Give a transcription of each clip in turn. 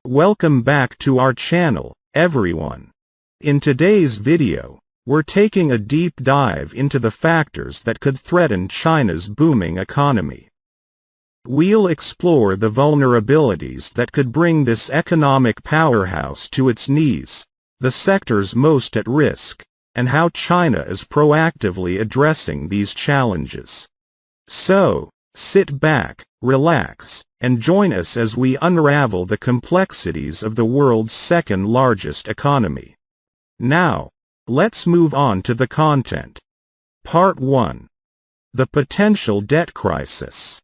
Welcome back to our channel, everyone. In today's video, we're taking a deep dive into the factors that could threaten China's booming economy. We'll explore the vulnerabilities that could bring this economic powerhouse to its knees, the sectors most at risk, and how China is proactively addressing these challenges. So, sit back, relax, and join us as we unravel the complexities of the world's second-largest economy. Now, let's move on to the content. Part 1. The potential debt crisis.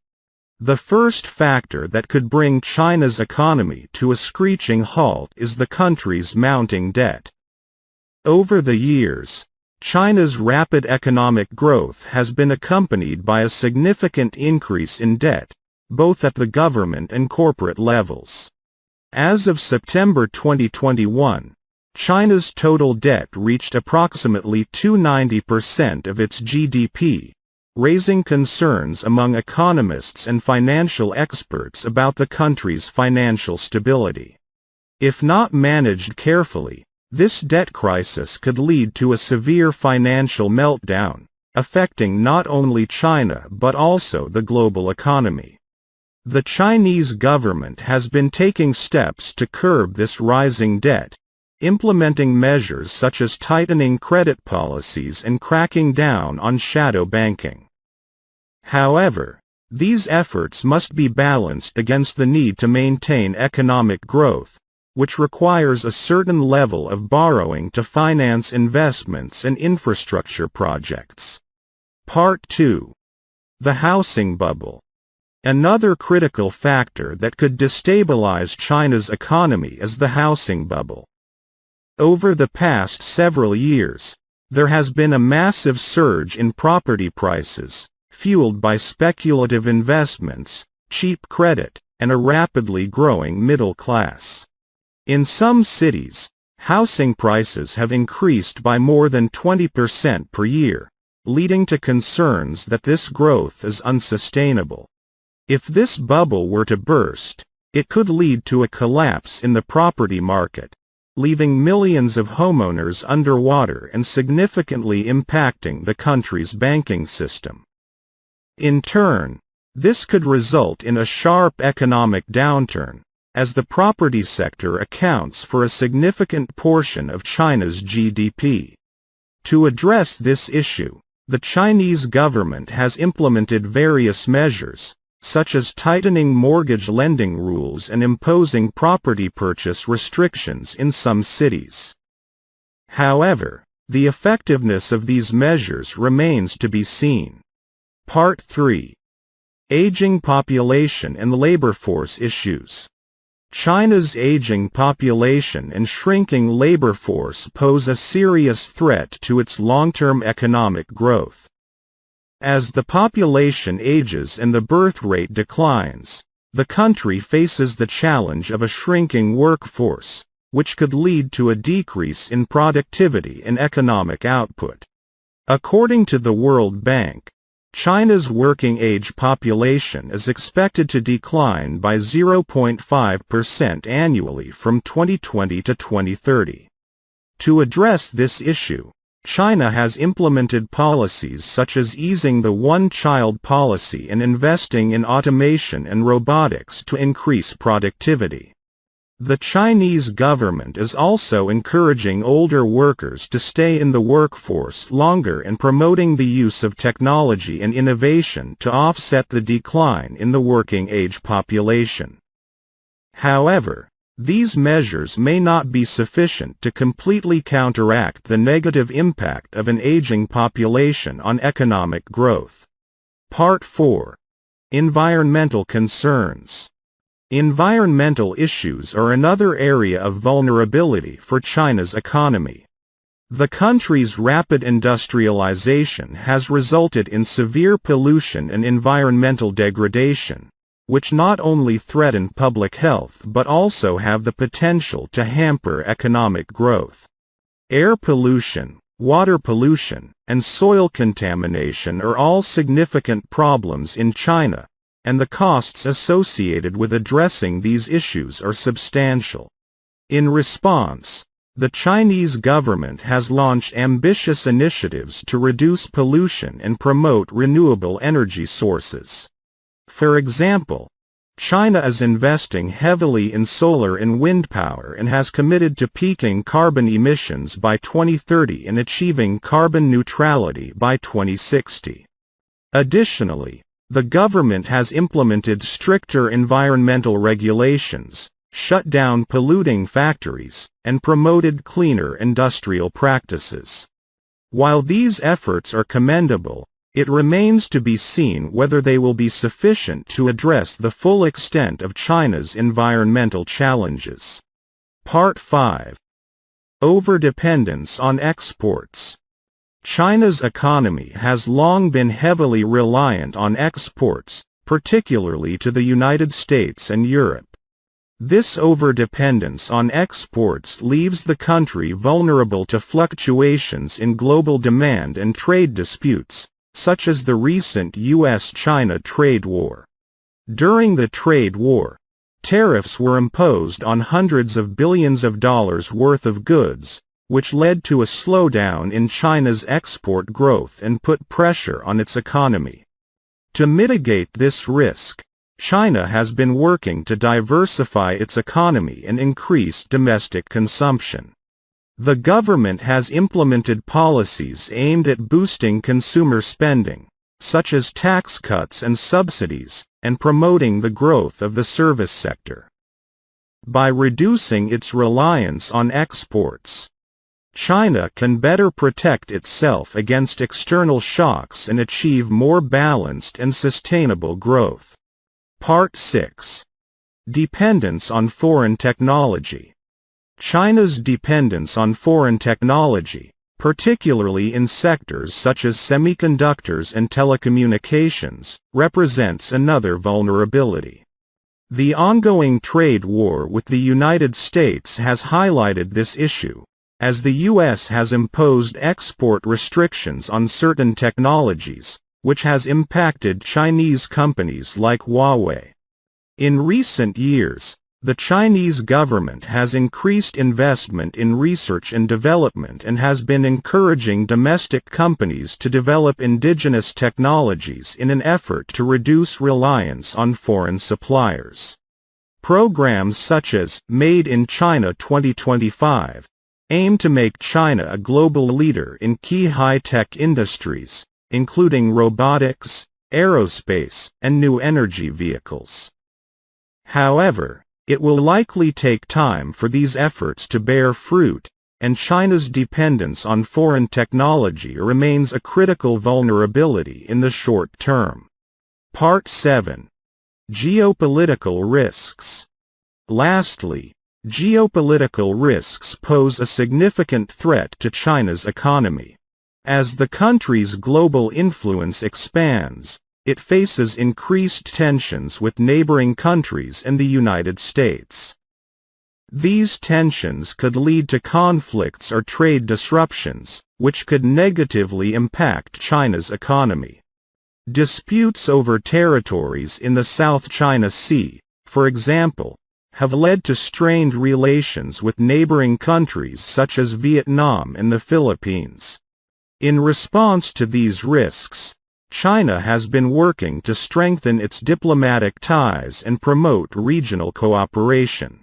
The first factor that could bring China's economy to a screeching halt is the country's mounting debt. Over the years, China's rapid economic growth has been accompanied by a significant increase in debt, both at the government and corporate levels. As of September 2021, China's total debt reached approximately 290% of its GDP, raising concerns among economists and financial experts about the country's financial stability. If not managed carefully, this debt crisis could lead to a severe financial meltdown, affecting not only China but also the global economy. The Chinese government has been taking steps to curb this rising debt, implementing measures such as tightening credit policies and cracking down on shadow banking. However, these efforts must be balanced against the need to maintain economic growth, which requires a certain level of borrowing to finance investments and infrastructure projects. Part 2. The housing bubble. Another critical factor that could destabilize China's economy is the housing bubble. Over the past several years, there has been a massive surge in property prices, fueled by speculative investments, cheap credit, and a rapidly growing middle class. In some cities, housing prices have increased by more than 20% per year, leading to concerns that this growth is unsustainable. If this bubble were to burst, it could lead to a collapse in the property market, leaving millions of homeowners underwater and significantly impacting the country's banking system. In turn, this could result in a sharp economic downturn, as the property sector accounts for a significant portion of China's GDP. To address this issue, the Chinese government has implemented various measures, such as tightening mortgage lending rules and imposing property purchase restrictions in some cities. However, the effectiveness of these measures remains to be seen. Part 3. Aging population and labor force issues. China's aging population and shrinking labor force pose a serious threat to its long-term economic growth. As the population ages and the birth rate declines, the country faces the challenge of a shrinking workforce, which could lead to a decrease in productivity and economic output. According to the World Bank, China's working-age population is expected to decline by 0.5% annually from 2020 to 2030. To address this issue, China has implemented policies such as easing the one-child policy and investing in automation and robotics to increase productivity. The Chinese government is also encouraging older workers to stay in the workforce longer and promoting the use of technology and innovation to offset the decline in the working-age population. However, these measures may not be sufficient to completely counteract the negative impact of an aging population on economic growth. Part 4. Environmental concerns. Environmental issues are another area of vulnerability for China's economy. The country's rapid industrialization has resulted in severe pollution and environmental degradation, which not only threaten public health but also have the potential to hamper economic growth. Air pollution, water pollution, and soil contamination are all significant problems in China, and the costs associated with addressing these issues are substantial. In response, the Chinese government has launched ambitious initiatives to reduce pollution and promote renewable energy sources. For example, China is investing heavily in solar and wind power and has committed to peaking carbon emissions by 2030 and achieving carbon neutrality by 2060. Additionally, the government has implemented stricter environmental regulations, shut down polluting factories, and promoted cleaner industrial practices. While these efforts are commendable, it remains to be seen whether they will be sufficient to address the full extent of China's environmental challenges. Part 5. Overdependence on exports. China's economy has long been heavily reliant on exports, particularly to the United States and Europe. This overdependence on exports leaves the country vulnerable to fluctuations in global demand and trade disputes, such as the recent U.S.-China trade war. During the trade war, tariffs were imposed on hundreds of billions of dollars worth of goods, which led to a slowdown in China's export growth and put pressure on its economy. To mitigate this risk, China has been working to diversify its economy and increase domestic consumption. The government has implemented policies aimed at boosting consumer spending, such as tax cuts and subsidies, and promoting the growth of the service sector. By reducing its reliance on exports, China can better protect itself against external shocks and achieve more balanced and sustainable growth. Part 6. Dependence on foreign technology. China's dependence on foreign technology, particularly in sectors such as semiconductors and telecommunications, represents another vulnerability. The ongoing trade war with the United States has highlighted this issue, as the U.S. has imposed export restrictions on certain technologies, which has impacted Chinese companies like Huawei. In recent years, the Chinese government has increased investment in research and development and has been encouraging domestic companies to develop indigenous technologies in an effort to reduce reliance on foreign suppliers. Programs such as Made in China 2025 aim to make China a global leader in key high-tech industries, including robotics, aerospace, and new energy vehicles. However, it will likely take time for these efforts to bear fruit, and China's dependence on foreign technology remains a critical vulnerability in the short term. Part 7. Geopolitical risks. Lastly, geopolitical risks pose a significant threat to China's economy. As the country's global influence expands, it faces increased tensions with neighboring countries and the United States. These tensions could lead to conflicts or trade disruptions, which could negatively impact China's economy. Disputes over territories in the South China Sea, for example, have led to strained relations with neighboring countries such as Vietnam and the Philippines. In response to these risks, China has been working to strengthen its diplomatic ties and promote regional cooperation.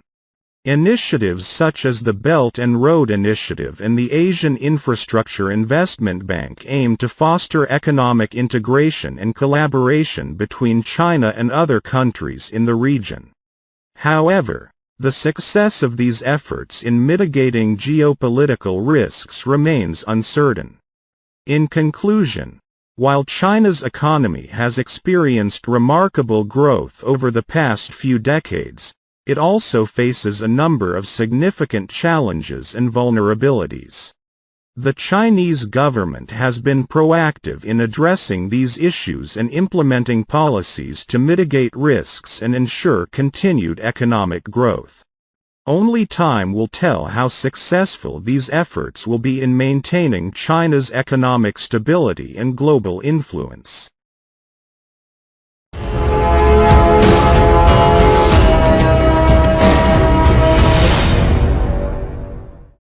Initiatives such as the Belt and Road Initiative and the Asian Infrastructure Investment Bank aim to foster economic integration and collaboration between China and other countries in the region. However, the success of these efforts in mitigating geopolitical risks remains uncertain. In conclusion, while China's economy has experienced remarkable growth over the past few decades, it also faces a number of significant challenges and vulnerabilities. The Chinese government has been proactive in addressing these issues and implementing policies to mitigate risks and ensure continued economic growth. Only time will tell how successful these efforts will be in maintaining China's economic stability and global influence.